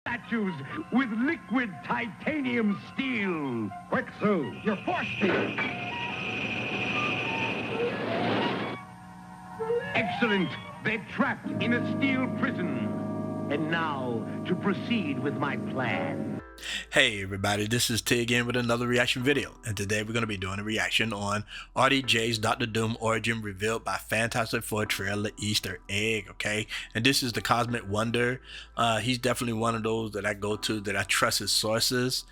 statues with liquid titanium steel. Quick, Sue, your force field. Excellent. They're trapped in a steel prison. And now, to proceed with my plan. Hey everybody, this is T again with another reaction video, and today we're going to be doing a reaction on RDJ's Dr. Doom origin revealed by Fantastic Four trailer Easter egg, okay? And this is the Cosmic Wonder. He's definitely one of those that I go to, that I trust his sources.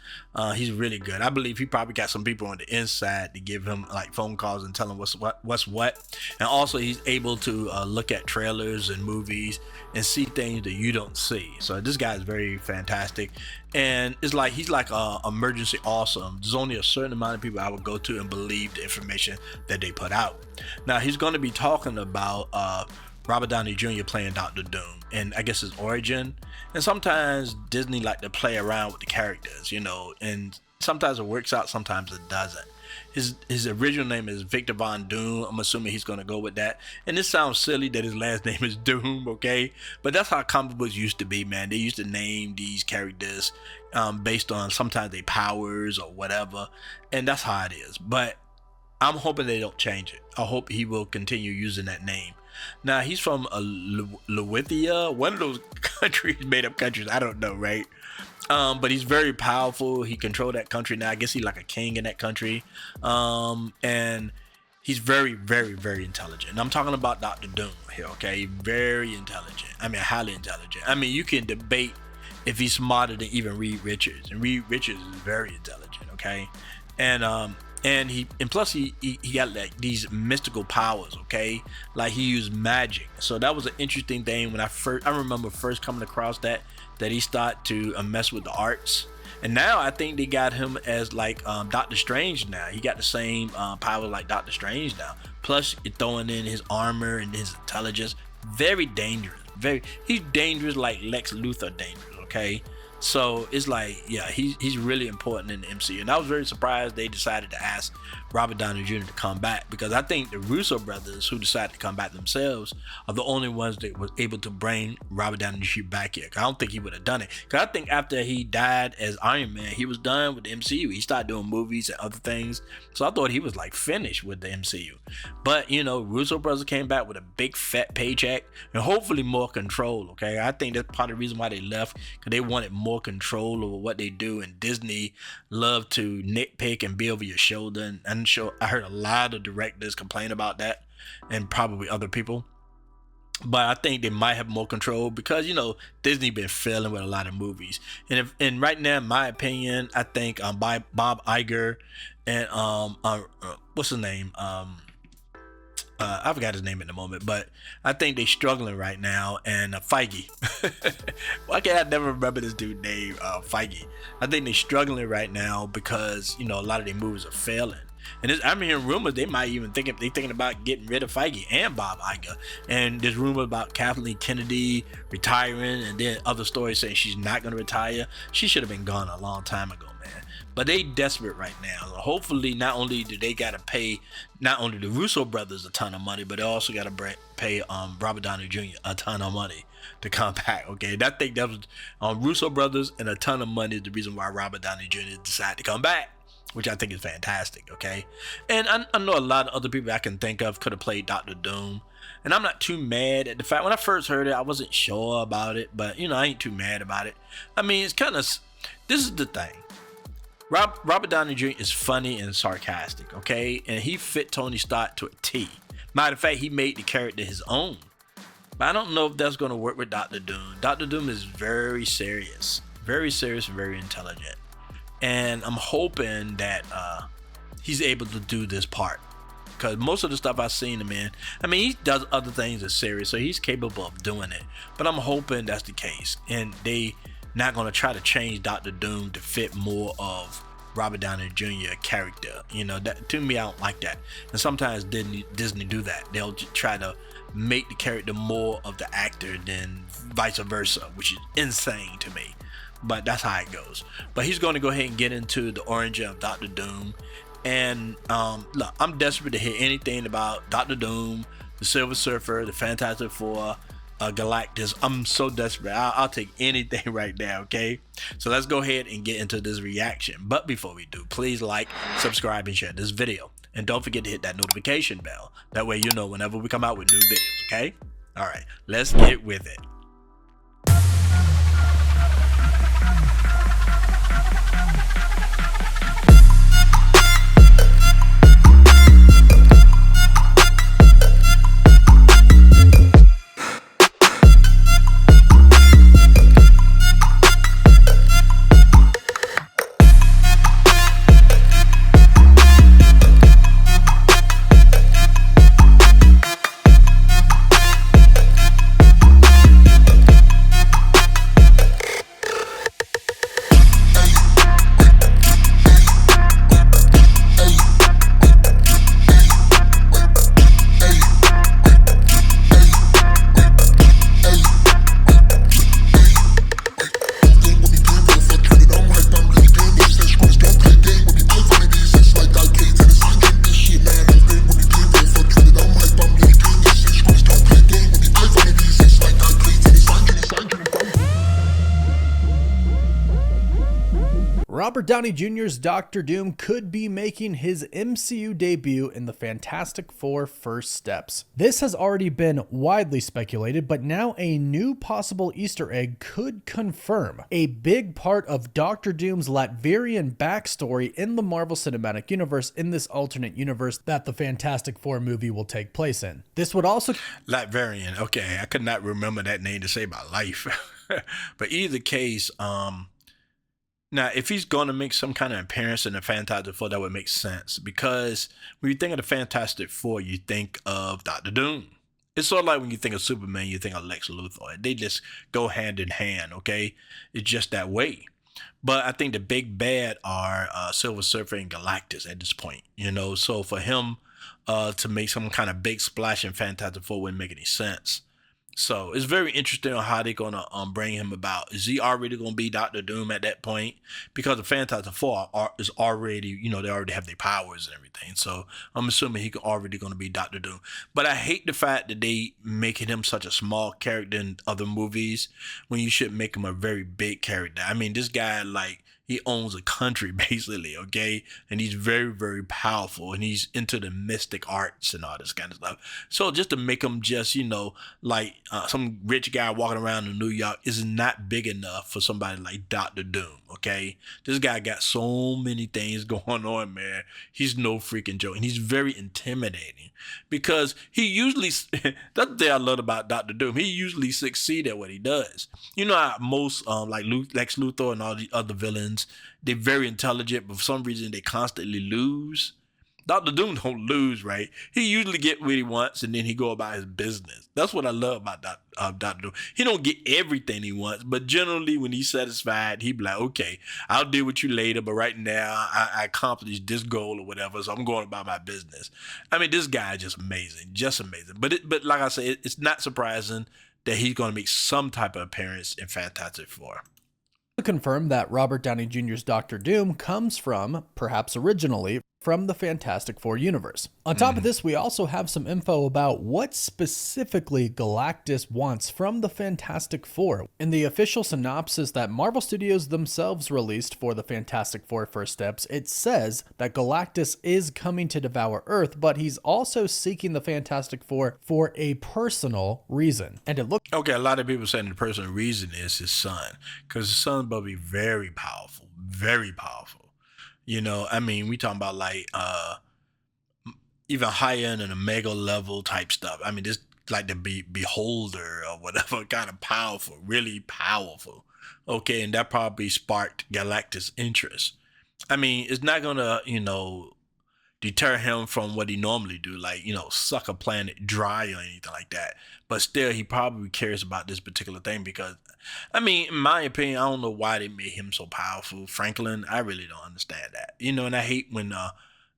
He's really good. I believe he probably got some people on the inside to give him like phone calls and tell him what's what. And also he's able to look at trailers and movies and see things that you don't see. So this guy is very fantastic. And it's like he's like emergency awesome. There's only a certain amount of people I would go to and believe the information that they put out. Now he's going to be talking about Robert Downey Jr. playing Dr. Doom, and I guess his origin. And sometimes Disney like to play around with the characters, you know, and sometimes it works out, sometimes it doesn't. His original name is Victor Von Doom. I'm assuming he's going to go with that. And this sounds silly that his last name is Doom, okay? But that's how comic books used to be, man. They used to name these characters based on sometimes their powers or whatever. And that's how it is. But I'm hoping they don't change it. I hope he will continue using that name. Now, he's from Lithuania, one of those countries, made-up countries. I don't know, right? But he's very powerful. He controlled that country now. I guess he's like a king in that country. And he's very, very, very intelligent. And I'm talking about Dr. Doom here, okay? Very intelligent. I mean, highly intelligent. I mean, you can debate if he's smarter than even Reed Richards. And Reed Richards is very intelligent, okay? And plus he got like these mystical powers, okay? Like he used magic. So that was an interesting thing when I remember first coming across that he started to mess with the arts. And now I think they got him as like Doctor Strange now. He got the same power like Doctor Strange now. Plus you're throwing in his armor and his intelligence. Very dangerous. He's dangerous like Lex Luthor dangerous, okay? So it's like, yeah, he's really important in the MCU. And I was very surprised they decided to ask Robert Downey Jr. to come back, because I think the Russo brothers, who decided to come back themselves, are the only ones that were able to bring Robert Downey Jr. back here. I don't think he would have done it, because I think after he died as Iron Man, he was done with the MCU. He started doing movies and other things. So I thought he was like finished with the MCU. But you know, Russo brothers came back with a big fat paycheck and hopefully more control, okay? I think that's part of the reason why they left, because they wanted more control over what they do, and Disney loved to nitpick and be over your shoulder. And I'm sure I heard a lot of directors complain about that, and probably other people. But I think they might have more control because, you know, Disney been failing with a lot of movies. And right now, in my opinion, I think Bob Iger and what's his name? I forgot his name in the moment, but I think they're struggling right now. And Feige, why can't I never remember this dude's name? Feige. I think they're struggling right now because, you know, a lot of their movies are failing. And I'm hearing rumors they might even thinking about getting rid of Feige and Bob Iger. And there's rumors about Kathleen Kennedy retiring, and then other stories saying she's not going to retire. She should have been gone a long time ago, man. But they desperate right now. Hopefully, not only do they got to pay not only the Russo brothers a ton of money, but they also got to pay Robert Downey Jr. a ton of money to come back. Okay, I think that was Russo brothers, and a ton of money is the reason why Robert Downey Jr. decided to come back, which I think is fantastic, okay? And I know a lot of other people I can think of could have played Dr. Doom. And I'm not too mad at the fact, when I first heard it, I wasn't sure about it, but, you know, I ain't too mad about it. I mean, it's kind of, this is the thing. Robert Downey Jr. is funny and sarcastic, okay? And he fit Tony Stark to a T. Matter of fact, he made the character his own. But I don't know if that's going to work with Dr. Doom. Dr. Doom is very serious, very intelligent. And I'm hoping that he's able to do this part, because most of the stuff I've seen him in, I mean, he does other things that's serious, so he's capable of doing it. But I'm hoping that's the case, and they not going to try to change Dr. Doom to fit more of Robert Downey Jr. character. You know, that to me, I don't like that. And sometimes Disney do that. They'll try to make the character more of the actor than vice versa, which is insane to me. But that's how it goes. But he's going to go ahead and get into the origin of Dr. Doom. And look, I'm desperate to hear anything about Dr. Doom, the Silver Surfer, the Fantastic Four, Galactus. I'm so desperate. I'll take anything right now, okay? So let's go ahead and get into this reaction. But before we do, please like, subscribe, and share this video. And don't forget to hit that notification bell. That way you know whenever we come out with new videos, okay? All right, let's get with it. Robert Downey Jr.'s Dr. Doom could be making his MCU debut in the Fantastic Four First Steps. This has already been widely speculated, but now a new possible Easter egg could confirm a big part of Dr. Doom's Latvian backstory in the Marvel Cinematic Universe, in this alternate universe that the Fantastic Four movie will take place in. This would also... Latvian, okay, I could not remember that name to save my life. But either case, now, if he's going to make some kind of appearance in the Fantastic Four, that would make sense. Because when you think of the Fantastic Four, you think of Dr. Doom. It's sort of like when you think of Superman, you think of Lex Luthor. They just go hand in hand, okay? It's just that way. But I think the big bad are Silver Surfer and Galactus at this point, you know? So for him to make some kind of big splash in Fantastic Four wouldn't make any sense. So it's very interesting on how they're going to bring him about. Is he already going to be Dr. Doom at that point? Because the Fantastic Four is already, you know, they already have their powers and everything. So I'm assuming he's already going to be Dr. Doom. But I hate the fact that they making him such a small character in other movies when you should make him a very big character. I mean, this guy, like, he owns a country basically, okay? And he's very, very powerful, and he's into the mystic arts and all this kind of stuff. So just to make him just, you know, like some rich guy walking around in New York is not big enough for somebody like Dr. Doom, okay? This guy got so many things going on, man. He's no freaking joke, and he's very intimidating because he usually, that's the thing I love about Dr. Doom. He usually succeeds at what he does. You know how most like Lex Luthor and all the other villains, they're very intelligent, but for some reason they constantly lose. Dr. Doom don't lose, right? He usually get what he wants, and then he go about his business. That's what I love about Dr. Doom. He don't get everything he wants, but generally when he's satisfied, he be like, okay, I'll deal with you later, but right now I accomplished this goal or whatever, so I'm going about my business. I mean, this guy is just amazing, just amazing. But like I said, it's not surprising that he's going to make some type of appearance in Fantastic Four. Confirm that Robert Downey Jr.'s Dr. Doom comes from, perhaps originally, from the Fantastic Four universe. On top of this, we also have some info about what specifically Galactus wants from the Fantastic Four. In the official synopsis that Marvel Studios themselves released for the Fantastic Four First Steps, it says that Galactus is coming to devour Earth, but he's also seeking the Fantastic Four for a personal reason. And it looks... Okay, a lot of people saying the personal reason is his son, because his son's going to be very powerful, very powerful. You know, I mean, we talking about like even higher end and a mega level type stuff. I mean, this like the beholder or whatever, kind of powerful, really powerful. Okay, and that probably sparked Galactus' interest. I mean, it's not gonna, you know, deter him from what he normally do, like, you know, suck a planet dry or anything like that. But still, he probably cares about this particular thing because, I mean, in my opinion, I don't know why they made him so powerful. Franklin, I really don't understand that. You know, and I hate when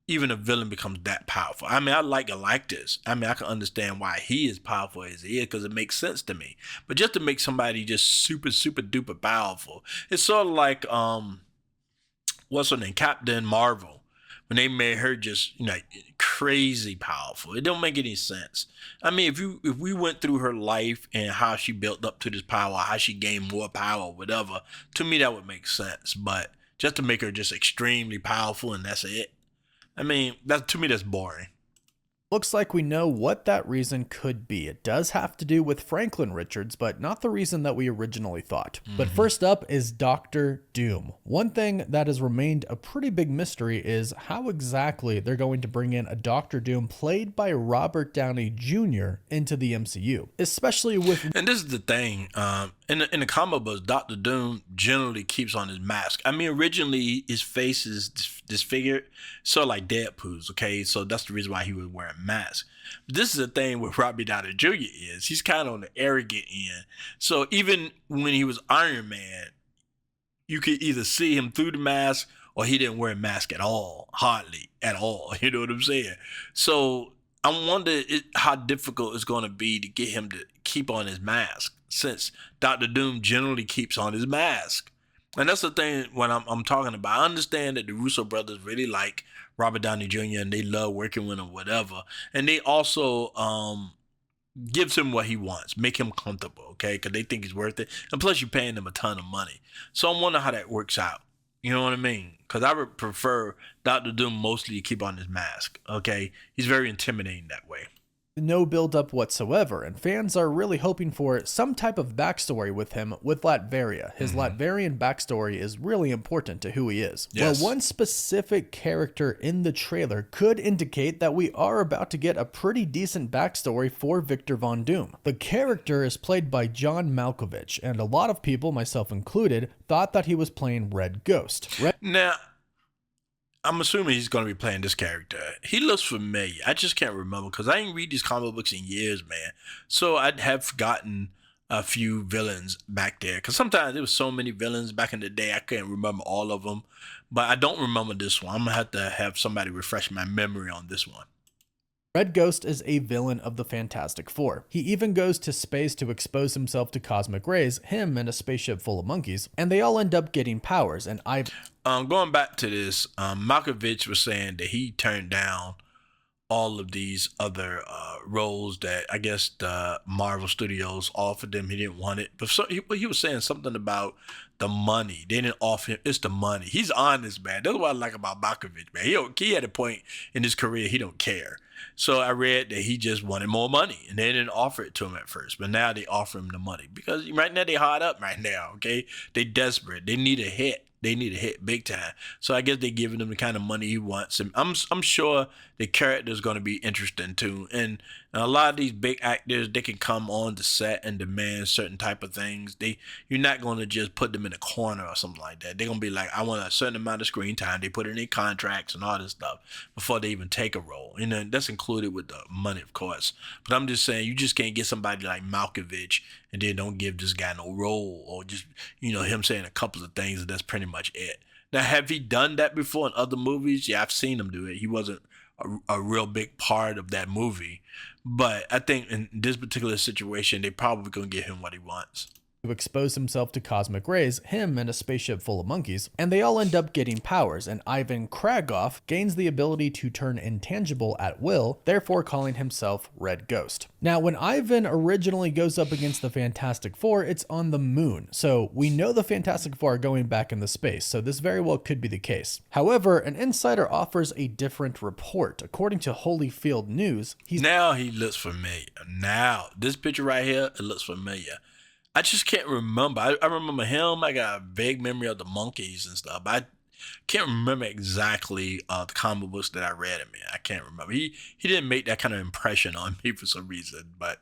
even a villain becomes that powerful. I mean, I like Galactus. I mean, I can understand why he is powerful as he is because it makes sense to me. But just to make somebody just super, super duper powerful, it's sort of like, what's her name, Captain Marvel. When they made her just, you know, crazy powerful. It don't make any sense. I mean, if we went through her life and how she built up to this power, how she gained more power, whatever, to me that would make sense. But just to make her just extremely powerful and that's it. I mean, that to me that's boring. Looks like we know what that reason could be. It does have to do with Franklin Richards, but not the reason that we originally thought. But first up is Dr. Doom. One thing that has remained a pretty big mystery is how exactly they're going to bring in a Dr. Doom played by Robert Downey Jr. into the MCU, especially with... And this is the thing, in the comic books, Dr. Doom generally keeps on his mask. I mean, originally his face is disfigured, so like Deadpool's, okay? So that's the reason why he was wearing a mask. But this is the thing with Robbie Downey Jr. is he's kind of on the arrogant end. So even when he was Iron Man, you could either see him through the mask or he didn't wear a mask at all, hardly at all. You know what I'm saying? So I wonder how difficult it's going to be to get him to keep on his mask, since Dr. Doom generally keeps on his mask. And that's the thing when I'm talking about. I understand that the Russo brothers really like Robert Downey Jr. and they love working with him, whatever. And they also gives him what he wants, make him comfortable, okay? Because they think he's worth it. And plus you're paying him a ton of money. So I wonder how that works out. You know what I mean? Because I would prefer Dr. Doom mostly to keep on his mask, okay? He's very intimidating that way. No build-up whatsoever, and fans are really hoping for some type of backstory with him with Latveria. His Latvian backstory is really important to who he is. Yes. Well, one specific character in the trailer could indicate that we are about to get a pretty decent backstory for Victor Von Doom. The character is played by John Malkovich, and a lot of people, myself included, thought that he was playing Red Ghost. Now, I'm assuming he's going to be playing this character. He looks familiar. I just can't remember because I ain't read these comic books in years, man. So I'd have forgotten a few villains back there because sometimes there was so many villains back in the day I can't remember all of them. But I don't remember this one. I'm going to have somebody refresh my memory on this one. Red Ghost is a villain of the Fantastic Four. He even goes to space to expose himself to cosmic rays, him and a spaceship full of monkeys, and they all end up getting powers. And going back to this, Malkovich was saying that he turned down all of these other roles that I guess the Marvel Studios offered him. He didn't want it, but he was saying something about the money. They didn't offer him. It's the money. He's honest, man. That's what I like about Malkovich, man. He had a point in his career. He don't care. So I read that he just wanted more money, and they didn't offer it to him at first, but now they offer him the money because right now they hard up right now. Okay, they desperate. They need a hit. They need a hit big time. So I guess they're giving him the kind of money he wants. And I'm sure the character is going to be interesting too. And a lot of these big actors, they can come on the set and demand certain type of things. You're not going to just put them in a corner or something like that. They're going to be like, I want a certain amount of screen time. They put it in their contracts and all this stuff before they even take a role. And then that's included with the money, of course. But I'm just saying, you just can't get somebody like Malkovich and then don't give this guy no role, or just, him saying a couple of things and that's pretty much it. Now, have he done that before in other movies? Yeah, I've seen him do it. He wasn't a real big part of that movie. But I think in this particular situation, they probably going to get him what he wants. To expose himself to cosmic rays, him and a spaceship full of monkeys, and they all end up getting powers, and Ivan Kragoff gains the ability to turn intangible at will, therefore calling himself Red Ghost. Now, when Ivan originally goes up against the Fantastic Four, it's on the moon, so we know the Fantastic Four are going back into space, so this very well could be the case. However, an insider offers a different report. According to Holyfield News, Now he looks familiar. Now, this picture right here, it looks familiar. I just can't remember. I remember him. I got a vague memory of the monkeys and stuff. I can't remember exactly the comic books that I read him in. I can't remember. He didn't make that kind of impression on me for some reason, but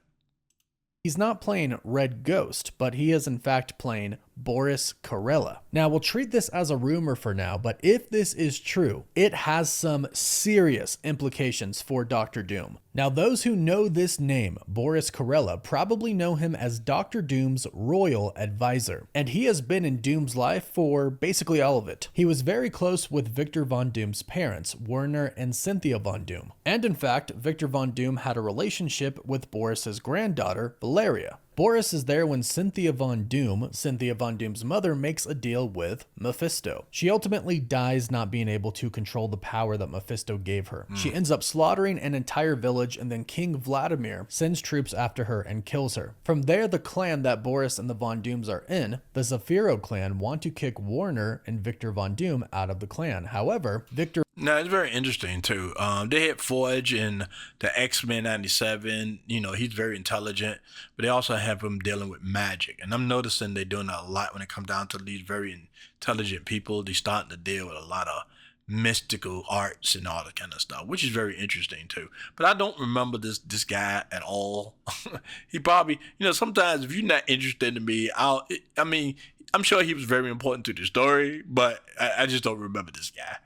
he's not playing Red Ghost, but he is in fact playing Boris Karella. Now, we'll treat this as a rumor for now, but if this is true, it has some serious implications for Dr. Doom. Now, those who know this name, Boris Karella, probably know him as Dr. Doom's royal advisor, and he has been in Doom's life for basically all of it. He was very close with Victor Von Doom's parents, Werner and Cynthia Von Doom. And in fact, Victor Von Doom had a relationship with Boris's granddaughter, Valeria. Boris is there when Cynthia Von Doom's mother, makes a deal with Mephisto. She ultimately dies not being able to control the power that Mephisto gave her. She ends up slaughtering an entire village, and then King Vladimir sends troops after her and kills her. From there, the clan that Boris and the Von Dooms are in, the Zafiro clan, want to kick Warner and Victor Von Doom out of the clan. However, Victor... No, it's very interesting too. They had Forge in the X-Men 97. You know, he's very intelligent, but they also have him dealing with magic. And I'm noticing they're doing that a lot when it comes down to these very intelligent people. They're starting to deal with a lot of mystical arts and all that kind of stuff, which is very interesting too. But I don't remember this guy at all. He probably, you know, sometimes if you're not interested in me, I mean, I'm sure he was very important to the story, but I just don't remember this guy.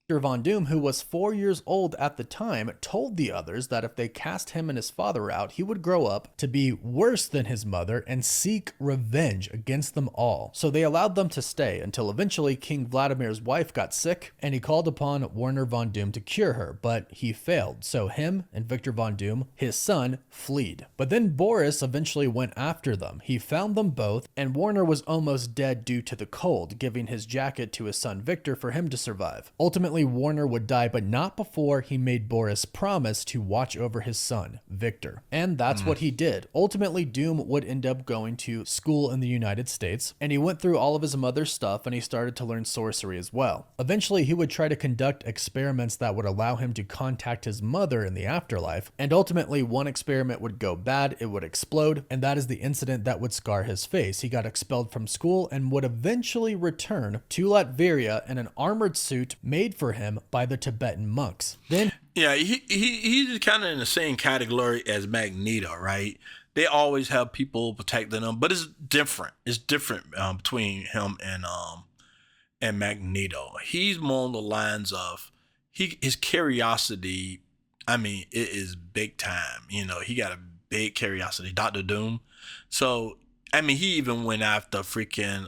Victor Von Doom, who was 4 years old at the time, told the others that if they cast him and his father out, he would grow up to be worse than his mother and seek revenge against them all. So they allowed them to stay until eventually King Vladimir's wife got sick and he called upon Warner Von Doom to cure her, but he failed. So him and Victor Von Doom, his son, fled. But then Boris eventually went after them. He found them both, and Warner was almost dead due to the cold, giving his jacket to his son Victor for him to survive. Ultimately, Warner would die, but not before he made Boris promise to watch over his son, Victor. And that's what he did. Ultimately, Doom would end up going to school in the United States, and he went through all of his mother's stuff, and he started to learn sorcery as well. Eventually, he would try to conduct experiments that would allow him to contact his mother in the afterlife, and ultimately, one experiment would go bad, it would explode, and that is the incident that would scar his face. He got expelled from school and would eventually return to Latveria in an armored suit made for him by the Tibetan monks. Then, yeah, he's kind of in the same category as Magneto, right? They always have people protecting them, but it's different. It's different between him and Magneto. He's more on the lines of his curiosity. I mean, it is big time. You know, he got a big curiosity, Dr. Doom. So, I mean, he even went after freaking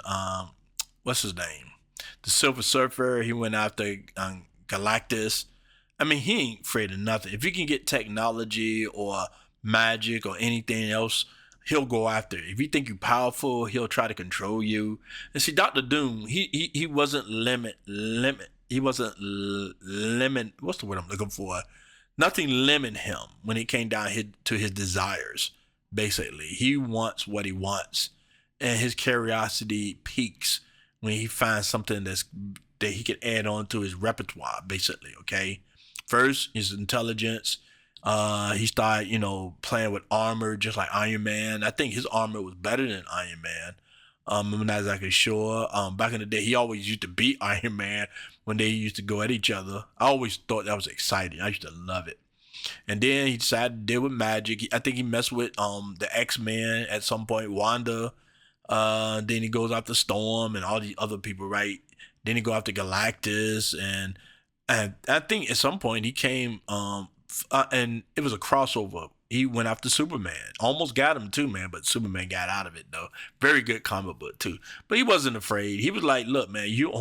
what's his name? The Silver Surfer. He went after Galactus. I mean, he ain't afraid of nothing. If he can get technology or magic or anything else, he'll go after it. If you think you're powerful, he'll try to control you. And see, Dr. Doom, he wasn't limit. He wasn't limit. What's the word I'm looking for? Nothing limited him when it came down to his desires. Basically, he wants what he wants, and his curiosity peaks when he finds something that he could add on to his repertoire, basically, okay? First, his intelligence. He started, you know, playing with armor just like Iron Man. I think his armor was better than Iron Man. I'm not exactly sure. Back in the day, he always used to beat Iron Man when they used to go at each other. I always thought that was exciting. I used to love it. And then he decided to deal with magic. I think he messed with the X-Men at some point, Wanda. Then he goes after Storm and all these other people, right? Then he go after Galactus, and I think at some point he came, and it was a crossover. He went after Superman, almost got him too, man, but Superman got out of it though. Very good comic book too, but he wasn't afraid. He was like, "Look, man, you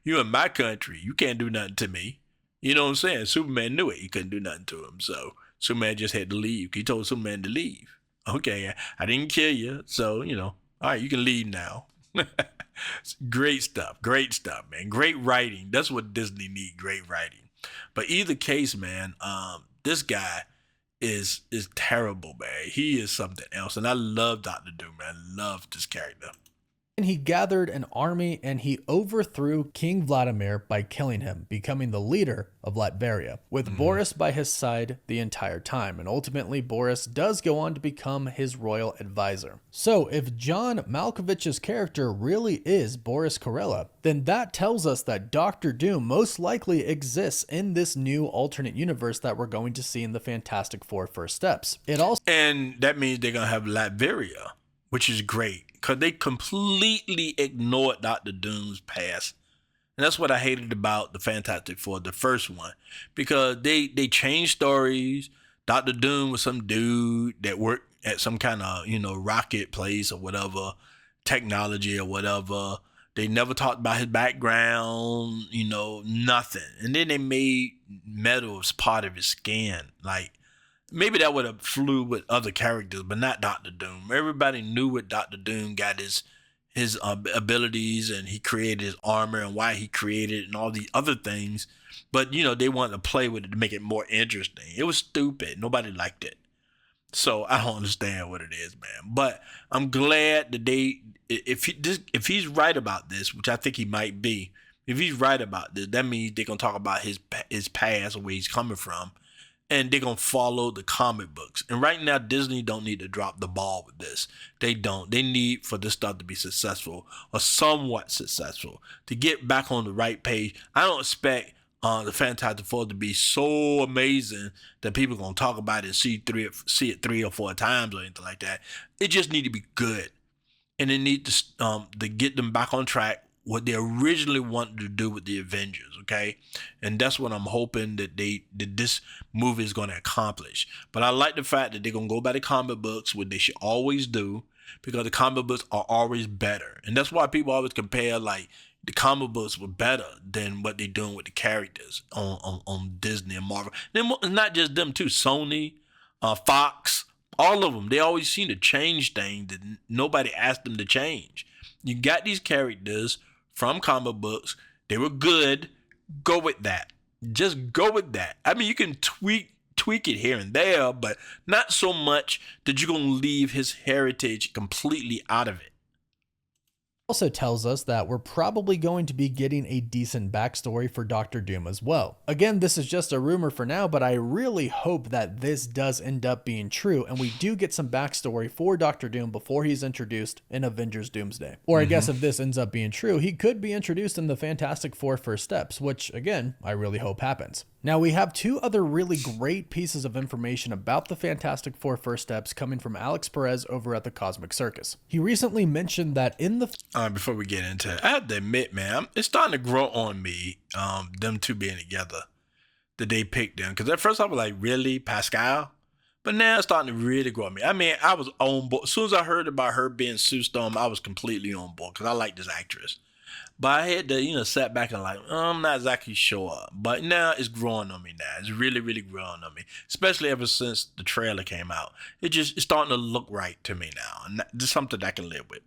in my country, you can't do nothing to me." You know what I'm saying? Superman knew it. He couldn't do nothing to him, so Superman just had to leave. He told Superman to leave. Okay, I didn't kill you, so you know, all right, you can leave now. Great stuff, man. Great writing. That's what Disney need. Great writing. But either case, man, this guy is terrible, man. He is something else, and I love Dr. Doom, man. I love this character. And he gathered an army and he overthrew King Vladimir by killing him, becoming the leader of Latveria, with Boris by his side the entire time. And ultimately, Boris does go on to become his royal advisor. So if John Malkovich's character really is Boris Karalla, then that tells us that Dr. Doom most likely exists in this new alternate universe that we're going to see in the Fantastic Four First Steps. And that means they're going to have Latveria, which is great. Because they completely ignored Dr. Doom's past. And that's what I hated about the Fantastic Four, the first one. Because they changed stories. Dr. Doom was some dude that worked at some kind of, you know, rocket place or whatever, technology or whatever. They never talked about his background, you know, nothing. And then they made metal as part of his skin. Like, maybe that would have flew with other characters, but not Doctor Doom. Everybody knew what Doctor Doom got his abilities, and he created his armor and why he created it and all the other things. But you know, they wanted to play with it to make it more interesting. It was stupid. Nobody liked it. So I don't understand what it is, man. But I'm glad that if he's right about this, which I think he might be, if he's right about this, that means they're gonna talk about his past or where he's coming from, and they're gonna follow the comic books. And right now, Disney don't need to drop the ball with this. They don't. They need for this stuff to be successful or somewhat successful to get back on the right page. I don't expect the Fantastic Four to be so amazing that people are gonna talk about it and see it 3 or 4 times or anything like that. It just need to be good, and they need to get them back on track what they originally wanted to do with the Avengers, okay? And that's what I'm hoping that this movie is going to accomplish. But I like the fact that they're going to go by the comic books, what they should always do, because the comic books are always better. And that's why people always compare, like, the comic books were better than what they're doing with the characters on Disney and Marvel. Then not just them too, Sony, Fox, all of them. They always seem to change things that nobody asked them to change. You got these characters from comic books. They were good. Go with that. Just go with that. I mean, you can tweak it here and there, but not so much that you're going to leave his heritage completely out of it. Also tells us that we're probably going to be getting a decent backstory for Doctor Doom as well. Again, this is just a rumor for now, but I really hope that this does end up being true and we do get some backstory for Doctor Doom before he's introduced in Avengers Doomsday. Or I guess if this ends up being true, he could be introduced in the Fantastic Four First Steps, which again, I really hope happens. Now we have 2 other really great pieces of information about the Fantastic Four First Steps coming from Alex Perez over at the Cosmic Circus. He recently mentioned that in the... Before we get into it, I have to admit, man, it's starting to grow on me, them two being together, that they picked them. Because at first I was like, really, Pascal? But now it's starting to really grow on me. I mean, I was on board. As soon as I heard about her being Sue Storm, I was completely on board because I like this actress. But I had to, sat back and like, I'm not exactly sure. But now it's growing on me now. It's really, really growing on me. Especially ever since the trailer came out. It's starting to look right to me now. And this is something that I can live with.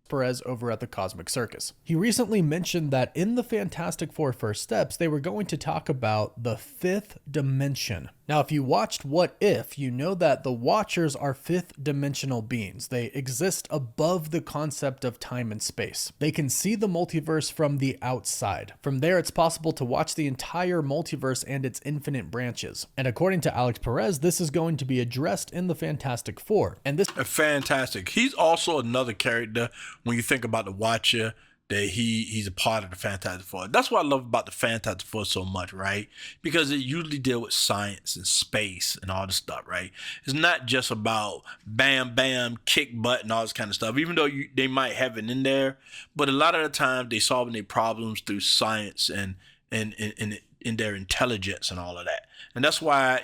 Perez over at the Cosmic Circus. He recently mentioned that in the Fantastic Four First Steps, they were going to talk about the 5th dimension. Now, if you watched What If, you know that the Watchers are 5th dimensional beings. They exist above the concept of time and space. They can see the multiverse from the outside. From there, it's possible to watch the entire multiverse and its infinite branches. And according to Alex Perez, this is going to be addressed in the Fantastic Four. And this fantastic. He's also another character when you think about the Watcher, that he's a part of the Fantastic Four. That's what I love about the Fantastic Four so much, right? Because it usually deal with science and space and all this stuff, right? It's not just about bam, bam, kick butt and all this kind of stuff, even though they might have it in there. But a lot of the time, they solving their problems through science and in their intelligence and all of that. And that's why,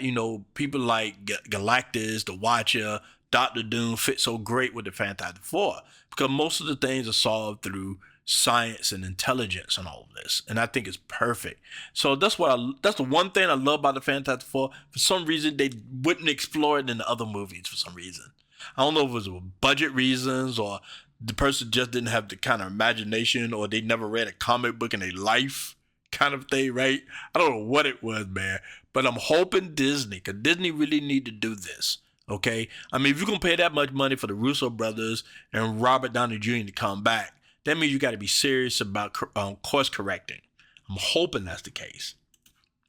people like Galactus, the Watcher, Doctor Doom fit so great with the Fantastic Four, because most of the things are solved through science and intelligence and all of this, and I think it's perfect. So that's the one thing I love about the Fantastic Four. For some reason, they wouldn't explore it in the other movies. For some reason, I don't know if it was budget reasons or the person just didn't have the kind of imagination, or they never read a comic book in their life, kind of thing, right? I don't know what it was, man, but I'm hoping Disney, because Disney really need to do this. Okay, I mean, if you're gonna pay that much money for the Russo brothers and Robert Downey Jr. to come back, that means you got to be serious about course correcting. I'm hoping that's the case.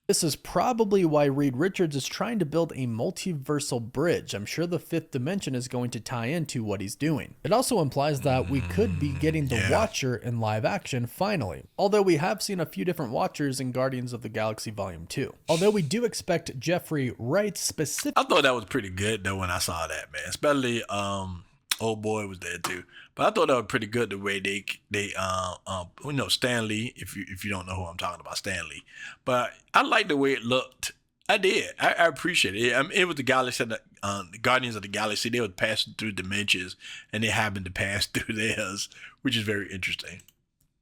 This is probably why Reed Richards is trying to build a multiversal bridge. I'm sure the 5th dimension is going to tie into what he's doing. It also implies that we could be getting the Watcher in live action finally, although we have seen a few different Watchers in Guardians of the Galaxy Volume 2. Although we do expect Jeffrey Wright's specific... I thought that was pretty good though when I saw that, man. Especially old boy was there too. But I thought that was pretty good the way they Stan Lee, if you don't know who I'm talking about, Stan Lee. But I like the way it looked. I did. I appreciate it. I mean, it was the Galaxy, the Guardians of the Galaxy. They were passing through dimensions, and they happened to pass through theirs, which is very interesting.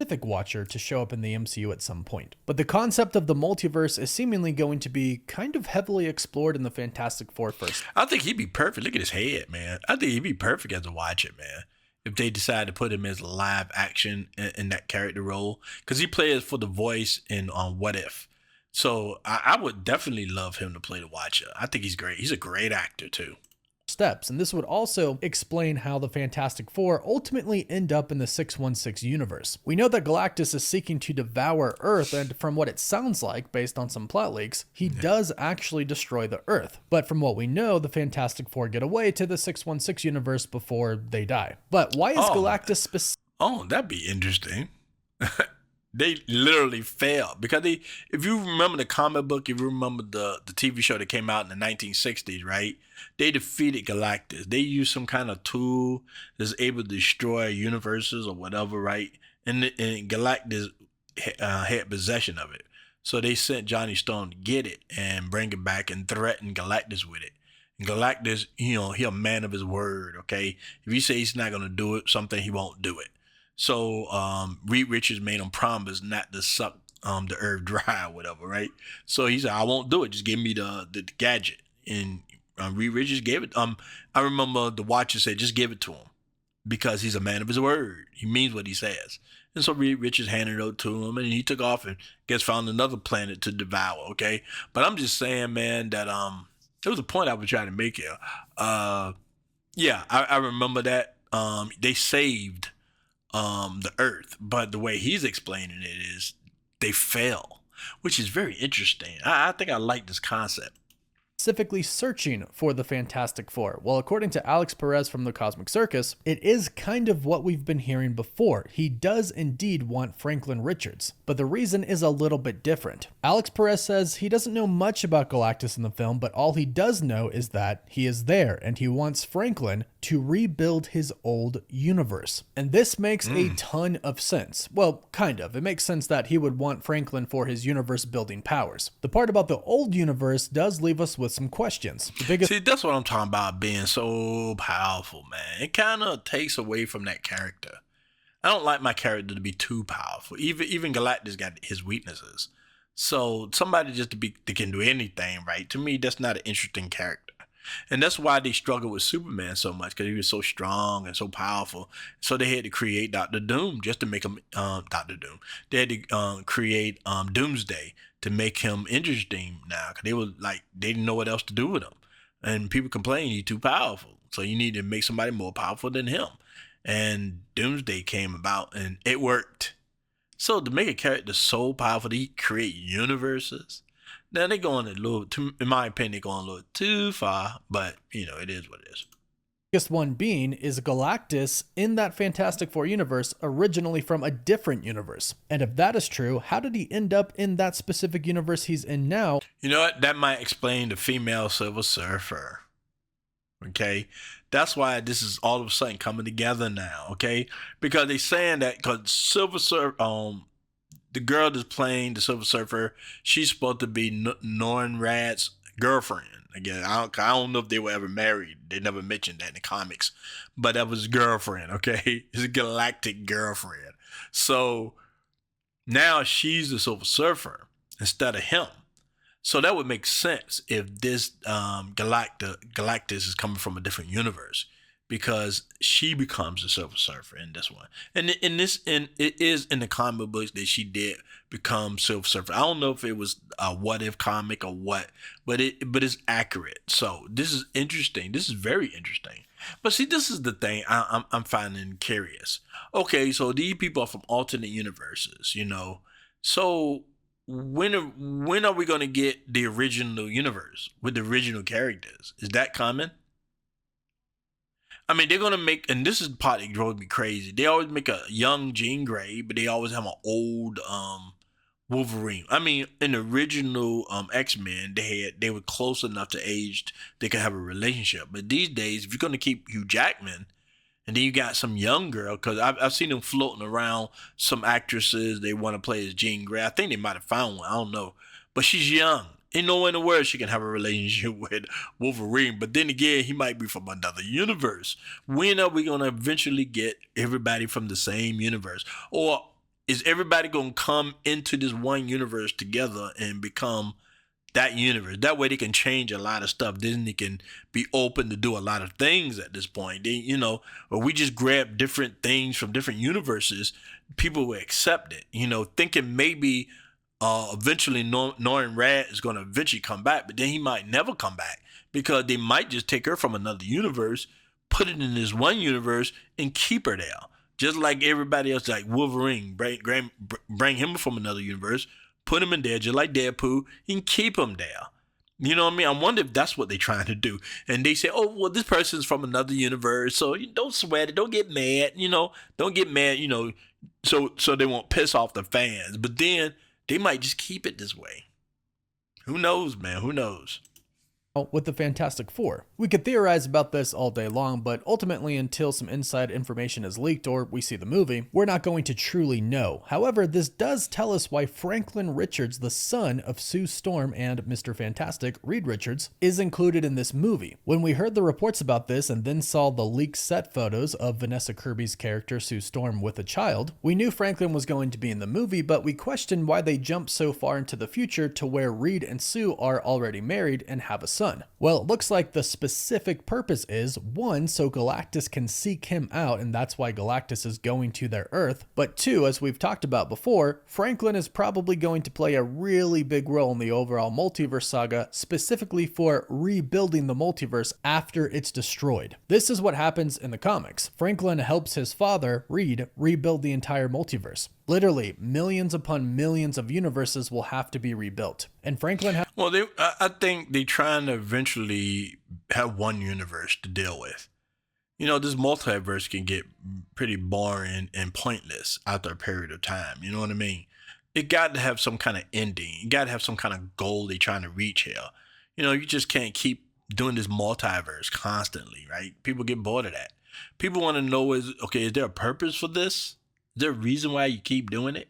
Mythic Watcher to show up in the MCU at some point. But the concept of the multiverse is seemingly going to be kind of heavily explored in the Fantastic Four first. I think he'd be perfect. Look at his head, man. I think he'd be perfect as a Watcher, man. If they decide to put him as live action in that character role, because he plays for the voice in What If. So I would definitely love him to play the Watcher. I think he's great. He's a great actor too. Steps, and this would also explain how the Fantastic Four ultimately end up in the 616 universe. We know that Galactus is seeking to devour Earth, and from what it sounds like, based on some plot leaks, he does actually destroy the Earth. But from what we know, the Fantastic Four get away to the 616 universe before they die. But why is Galactus specific? Oh, that'd be interesting. They literally failed because if you remember the comic book, if you remember the TV show that came out in the 1960s, right? They defeated Galactus. They used some kind of tool that's able to destroy universes or whatever, right? And Galactus had possession of it. So they sent Johnny Storm to get it and bring it back and threaten Galactus with it. And Galactus, he's a man of his word, okay? If he says he's not going to do it, something, he won't do it. So Reed Richards made him promise not to suck the Earth dry or whatever, right? So he said, I won't do it. Just give me the gadget. And Reed Richards gave it. I remember the Watcher said, just give it to him because he's a man of his word. He means what he says. And so Reed Richards handed it to him, and he took off and found another planet to devour, okay? But I'm just saying, man, that there was a point I was trying to make here. Yeah, I remember that. They saved the Earth, but the way he's explaining it is they fell, which is very interesting. I think I like this concept. Specifically searching for the Fantastic Four. Well, according to Alex Perez from the Cosmic Circus, it is kind of what we've been hearing before. He does indeed want Franklin Richards, but the reason is a little bit different. Alex Perez says he doesn't know much about Galactus in the film, but all he does know is that he is there and he wants Franklin to rebuild his old universe. And this makes a ton of sense. Well, kind of. It makes sense that he would want Franklin for his universe building powers. The part about the old universe does leave us with some questions. See, that's what I'm talking about, being so powerful, man. It kind of takes away from that character. I don't like my character to be too powerful. Even Galactus got his weaknesses. So somebody that can do anything, right? To me, that's not an interesting character. And that's why they struggled with Superman so much, because he was so strong and so powerful. So they had to create Dr. Doom just to make him Dr. Doom. They had to create Doomsday to make him interesting now, because they didn't know what else to do with him. And people complain he's too powerful. So you need to make somebody more powerful than him. And Doomsday came about and it worked. So to make a character so powerful that he create universes, now they're going in my opinion, they're going a little too far, but it is what it is. Biggest one being is Galactus in that Fantastic Four universe originally from a different universe. And if that is true, how did he end up in that specific universe he's in now? You know what? That might explain the female Silver Surfer. Okay, that's why this is all of a sudden coming together now. Okay, because they're saying that because Silver Surfer, the girl that's playing the Silver Surfer, she's supposed to be Norrin Radd's girlfriend. Again, I don't know if they were ever married. They never mentioned that in the comics, but that was his girlfriend. Okay, his galactic girlfriend. So now she's the Silver Surfer instead of him. So that would make sense if this Galactus is coming from a different universe, because she becomes the Silver Surfer in this one. And it is in the comic books that she did become Silver Surfer. I don't know if it was a What If comic or what, but it's accurate. So this is interesting. This is very interesting. But see, this is the thing I'm finding curious. Okay, so these people are from alternate universes, So when are we going to get the original universe with the original characters? Is that common? I mean, they're going to make, and this is the part that drove me crazy. They always make a young Jean Grey, but they always have an old Wolverine. I mean, in the original X-Men, they were close enough to age they could have a relationship. But these days, if you're going to keep Hugh Jackman, and then you got some young girl, because I've seen them floating around some actresses they want to play as Jean Grey. I think they might have found one. I don't know. But she's young. Ain't no way in the world she can have a relationship with Wolverine. But then again, he might be from another universe. When are we going to eventually get everybody from the same universe? Or is everybody gonna come into this one universe together and become that universe? That way they can change a lot of stuff. Then they can be open to do a lot of things at this point. They, you know, or we just grab different things from different universes, people will accept it. You know, thinking maybe eventually Norrin Rad is gonna eventually come back, but then he might never come back because they might just take her from another universe, put it in this one universe, and keep her there. Just like everybody else, like Wolverine, bring him from another universe, put him in there, just like Deadpool, and keep him there. You know what I mean? I wonder if that's what they're trying to do. And they say, oh, well, this person's from another universe, so you don't sweat it, don't get mad, you know, don't get mad, you know, so they won't piss off the fans. But then they might just keep it this way. Who knows, man? Who knows? With the Fantastic Four. We could theorize about this all day long, but ultimately until some inside information is leaked or we see the movie, we're not going to truly know. However, this does tell us why Franklin Richards, the son of Sue Storm and Mr. Fantastic, Reed Richards, is included in this movie. When we heard the reports about this and then saw the leaked set photos of Vanessa Kirby's character Sue Storm with a child, we knew Franklin was going to be in the movie, but we questioned why they jumped so far into the future to where Reed and Sue are already married and have a son. Well, it looks like the specific purpose is, one, so Galactus can seek him out, and that's why Galactus is going to their Earth. But two, as we've talked about before, Franklin is probably going to play a really big role in the overall multiverse saga, specifically for rebuilding the multiverse after it's destroyed. This is what happens in the comics. Franklin helps his father, Reed, rebuild the entire multiverse. Literally, millions upon millions of universes will have to be rebuilt. And Franklin Well, I think they're trying to eventually have one universe to deal with. You know, this multiverse can get pretty boring and pointless after a period of time. You know what I mean? It got to have some kind of ending. You got to have some kind of goal they're trying to reach here. You know, you just can't keep doing this multiverse constantly, right? People get bored of that. People want to know, is there a purpose for this? Is there a reason why you keep doing it?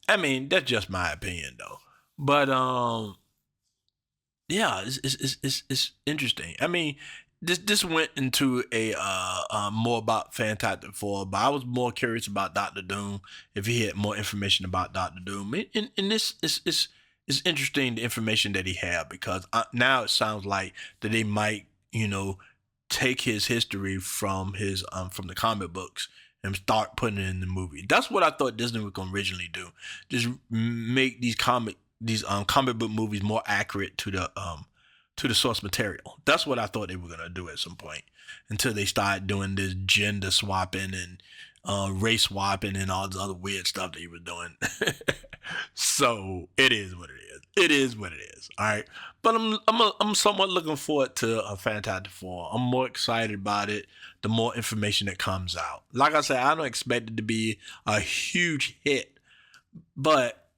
I mean, that's just my opinion, though. But yeah, it's interesting. I mean, this went into a more about Fantastic Four, but I was more curious about Doctor Doom. If he had more information about Doctor Doom, and this is interesting, the information that he had, because now it sounds like that they might, you know, take his history from his from the comic books and start putting it in the movie. That's what I thought Disney was gonna originally do. Just make these comic book movies more accurate to the source material. That's what I thought they were gonna do at some point, until they start doing this gender swapping and race swapping and all this other weird stuff that he was doing. So it is what it is. It is what it is. All right. But I'm somewhat looking forward to a Fantastic Four. I'm more excited about it the more information that comes out. Like I said, I don't expect it to be a huge hit, but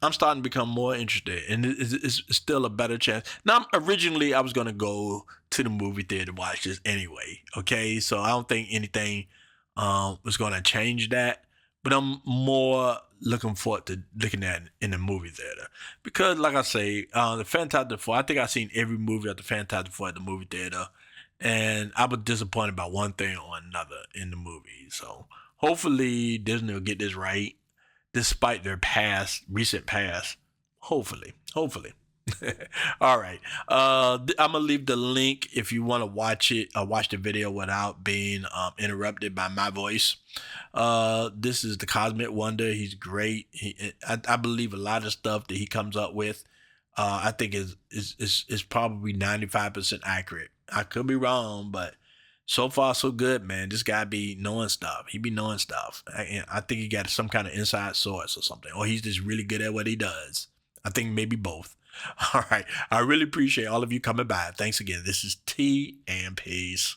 I'm starting to become more interested, and it's still a better chance. Now, originally, I was going to go to the movie theater to watch this anyway, okay? So I don't think anything was going to change that, but I'm more looking forward to looking at it in the movie theater. Because, like I say, the Fantastic Four, I think I've seen every movie of the Fantastic Four at the movie theater, and I was disappointed by one thing or another in the movie. So hopefully Disney will get this right, despite their recent past. Hopefully. All right. I'm gonna leave the link if you want to watch it, watch the video without being interrupted by my voice. This is the Cosmic Wonder. He's great. I believe a lot of stuff that he comes up with, I think is probably 95% accurate. I could be wrong, but so far so good, man. This guy be knowing stuff. He be knowing stuff. I think he got some kind of inside source or something, or he's just really good at what he does. I think maybe both. All right. I really appreciate all of you coming by. Thanks again. This is T and peace.